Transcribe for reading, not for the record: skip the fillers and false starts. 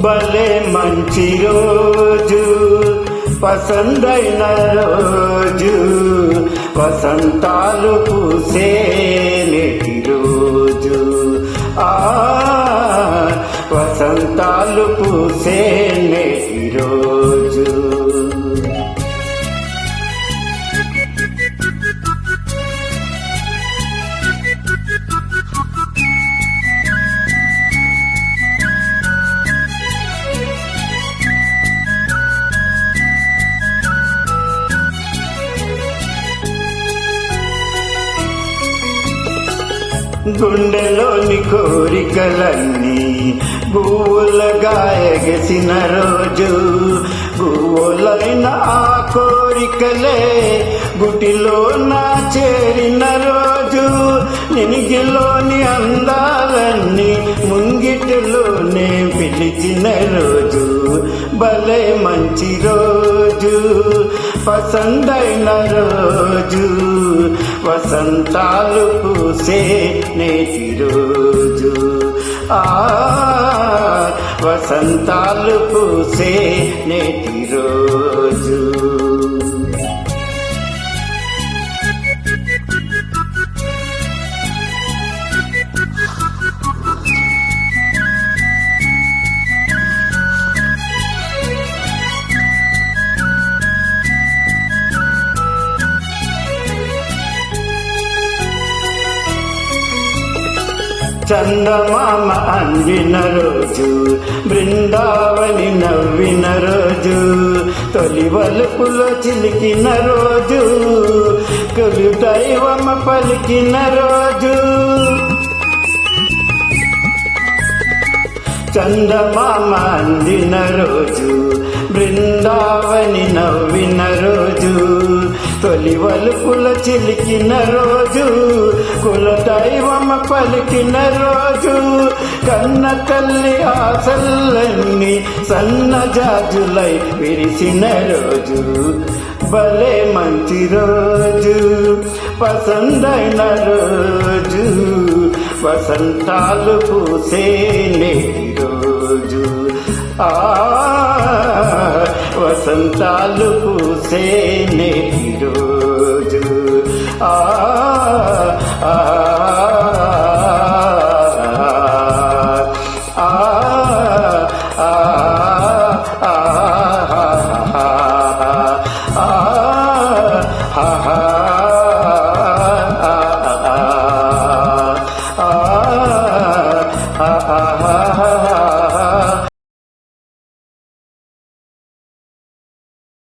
భలే మంచి రోజు పసందైన రోజు వసంతాలు పూసే నేటి రోజు వసంతాలు పూసే నేటి రోజు గుండెలోని కోరికలన్నీ గువ్వులుగా ఎగసిన రోజు గువ్వులైన ఆ కోరికలే గుటిలో నా చేరిన రోజు నినిగిలోని అందాలన్నీ ముంగిటిలోనే పిలిచిన రోజు భలే మంచి రోజు పసందైన రోజు వసంతాలు పూసే నేటి రోజు వసంతాలు పూసే నేటి రోజు చందమామ అందిన రోజు బృందావని నవ్విన రోజు తొలి వలుపులో చిలికిన రోజు కొలు దైవమ పలికిన రోజు చందమామ అందిన రోజు బృందావని నవ్విన రోజు తొలి వలుపుల చిలికిన రోజు కుల దైవమ పలికిన రోజు కన్న తల్లి ఆశలన్నీ సన్నజాజులై విరిసిన రోజు భలే మంచి రోజు పసందైన రోజు వసంతాలు పూసే నేటి రోజు వసంతాలు పూసే నేటి రోజు